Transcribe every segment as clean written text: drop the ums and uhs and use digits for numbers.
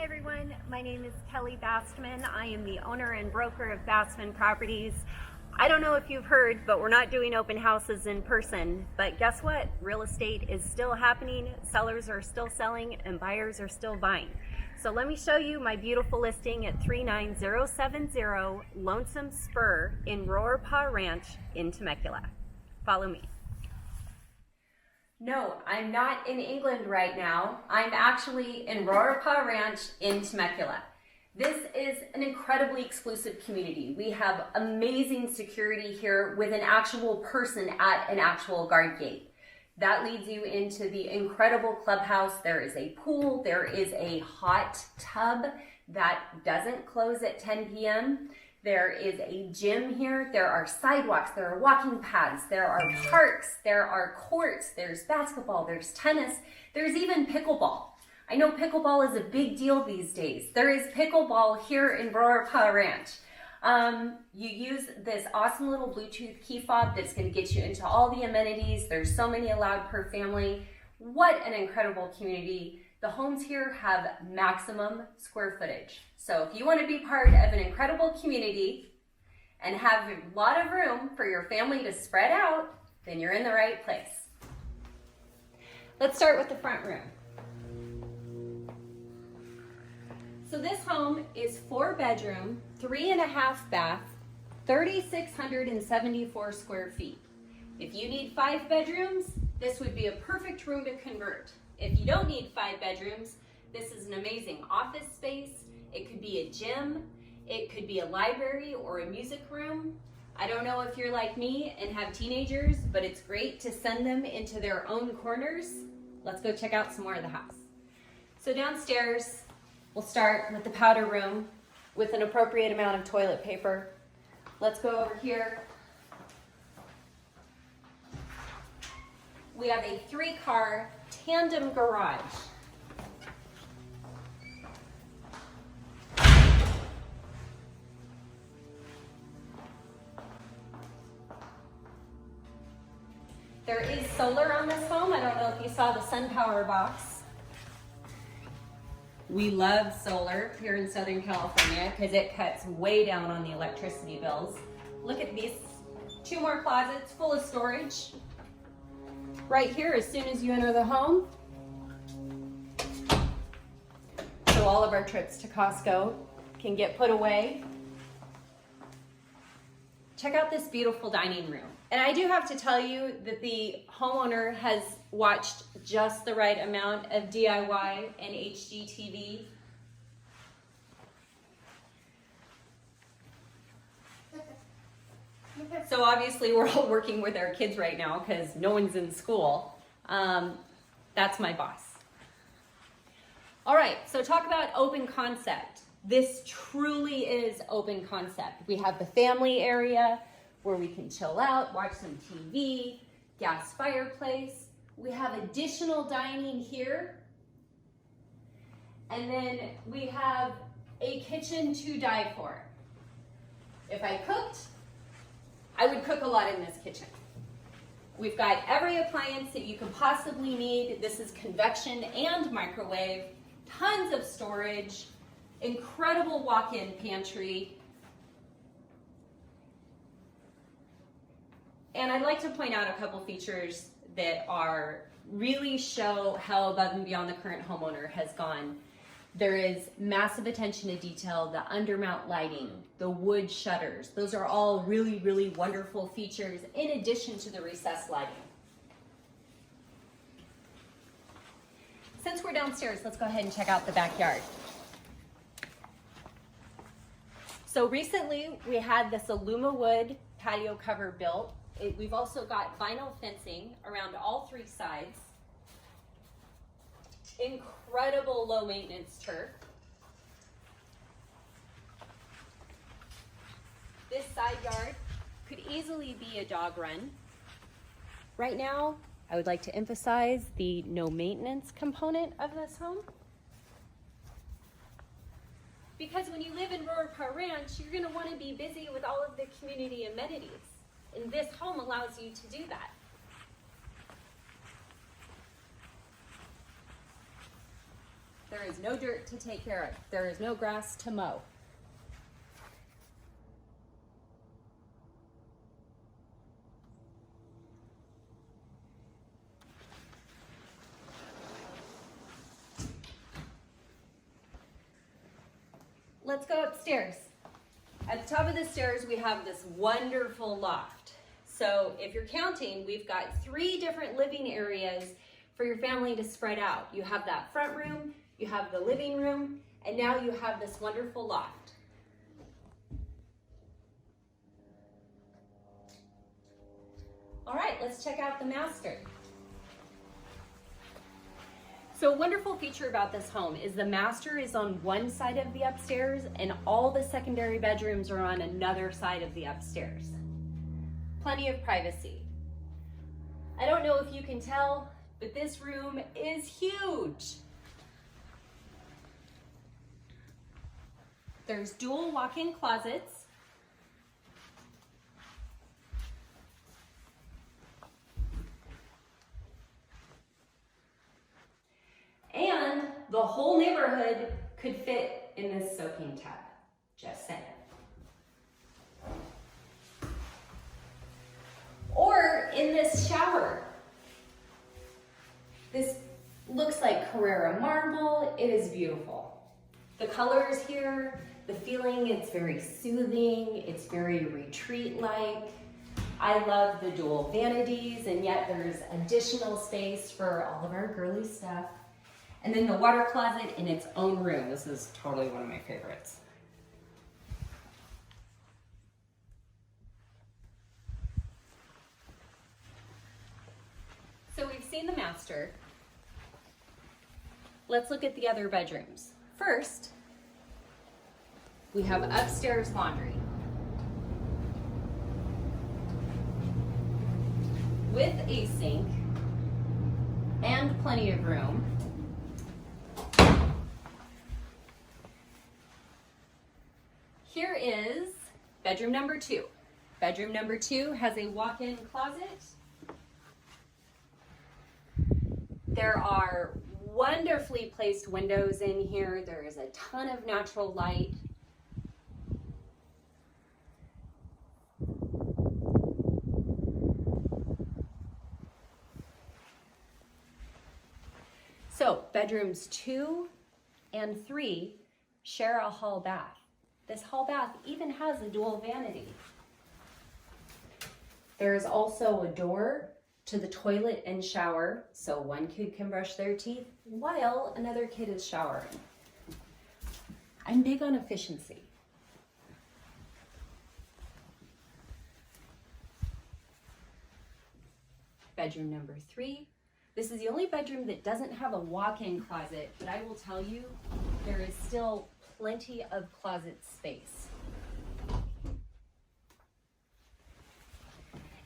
Hi everyone, my name is Kelly Bastman. I am the owner and broker of Bastman Properties. I don't know if you've heard, but we're not doing open houses in person. But guess what? Real estate is still happening, sellers are still selling, and buyers are still buying. So let me show you my beautiful listing at 39070 Lonesome Spur in Roarpaw Ranch in Temecula. Follow me. No, I'm not in England right now. I'm actually in Roarpaw Ranch in Temecula. This is an incredibly exclusive community. We have amazing security here with an actual person at an actual guard gate. That leads you into the incredible clubhouse. There is a pool, there is a hot tub that doesn't close at 10 p.m. There is a gym here, there are sidewalks, there are walking paths, there are parks, there are courts, there's basketball, there's tennis, there's even pickleball. I know pickleball is a big deal these days. There is pickleball here in Roarpaw Ranch. You use this awesome little Bluetooth key fob that's going to get you into all the amenities. There's so many allowed per family. What an incredible community. The homes here have maximum square footage. So if you want to be part of an incredible community and have a lot of room for your family to spread out, then you're in the right place. Let's start with the front room. So this home is 4-bedroom, 3.5 bath, 3,674 square feet. If you need 5 bedrooms, this would be a perfect room to convert. If you don't need 5 bedrooms, this is an amazing office space. It could be a gym, it could be a library or a music room. I don't know if you're like me and have teenagers, but it's great to send them into their own corners. Let's go check out some more of the house. So downstairs, we'll start with the powder room with an appropriate amount of toilet paper. Let's go over here. We have a 3-car tandem garage. There is solar on this home. I don't know if you saw the SunPower box. We love solar here in Southern California because it cuts way down on the electricity bills. Look at these 2 more closets full of storage. Right here, as soon as you enter the home. So all of our trips to Costco can get put away. Check out this beautiful dining room. And I do have to tell you that the homeowner has watched just the right amount of DIY and HGTV. So obviously we're all working with our kids right now because no one's in school. That's my boss. All right, so talk about open concept. This truly is open concept. We have the family area where we can chill out, watch some TV, gas fireplace. We have additional dining here. And then we have a kitchen to die for. If I cooked, I would cook a lot in this kitchen. We've got every appliance that you could possibly need. This is convection and microwave, tons of storage, incredible walk-in pantry. And I'd like to point out a couple features that really show how above and beyond the current homeowner has gone. There is massive attention to detail, the undermount lighting, the wood shutters. Those are all really, really wonderful features in addition to the recessed lighting. Since we're downstairs, let's go ahead and check out the backyard. So recently we had this Aluma wood patio cover built. We've also got vinyl fencing around all 3 sides. Incredible low maintenance turf. This side yard could easily be a dog run. Right now, I would like to emphasize the no maintenance component of this home. Because when you live in Roarpaw Ranch, you're going to want to be busy with all of the community amenities. And this home allows you to do that. There is no dirt to take care of. There is no grass to mow. Let's go upstairs. At the top of the stairs, we have this wonderful loft. So if you're counting, we've got 3 different living areas for your family to spread out. You have that front room, you have the living room, and now you have this wonderful loft. All right, let's check out the master. So a wonderful feature about this home is the master is on one side of the upstairs and all the secondary bedrooms are on another side of the upstairs. Plenty of privacy. I don't know if you can tell, but this room is huge. There's dual walk-in closets. And the whole neighborhood could fit in this soaking tub. Just saying. Or in this shower. This looks like Carrara marble. It is beautiful. The colors here, the feeling, it's very soothing. It's very retreat-like. I love the dual vanities, and yet there's additional space for all of our girly stuff. And then the water closet in its own room. This is totally one of my favorites. So we've seen the master. Let's look at the other bedrooms. First, we have upstairs laundry. With a sink and plenty of room. Here is bedroom number 2. Bedroom number 2 has a walk-in closet. There are wonderfully placed windows in here. There is a ton of natural light. So bedrooms 2 and 3 share a hall bath. This hall bath even has a dual vanity. There is also a door to the toilet and shower, so one kid can brush their teeth while another kid is showering. I'm big on efficiency. Bedroom number 3. This is the only bedroom that doesn't have a walk-in closet, but I will tell you, there is still plenty of closet space.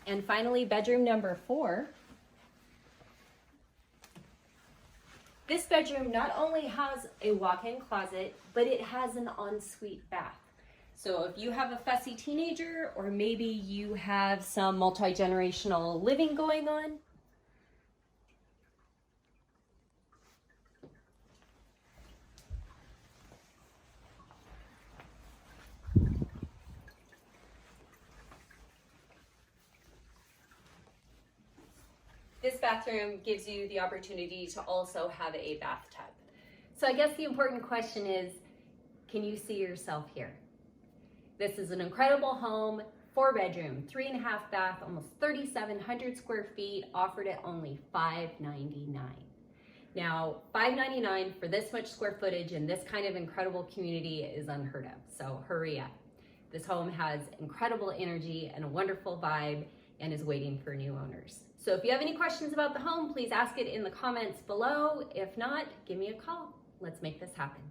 And finally, bedroom number 4. This bedroom not only has a walk-in closet, but it has an ensuite bath. So if you have a fussy teenager, or maybe you have some multi-generational living going on, this bathroom gives you the opportunity to also have a bathtub. So I guess the important question is, can you see yourself here? This is an incredible home, 4-bedroom, 3.5 bath, almost 3,700 square feet, offered at only $599. Now, $599 for this much square footage and this kind of incredible community is unheard of, so hurry up. This home has incredible energy and a wonderful vibe and is waiting for new owners. So if you have any questions about the home, please ask it in the comments below. If not, give me a call. Let's make this happen.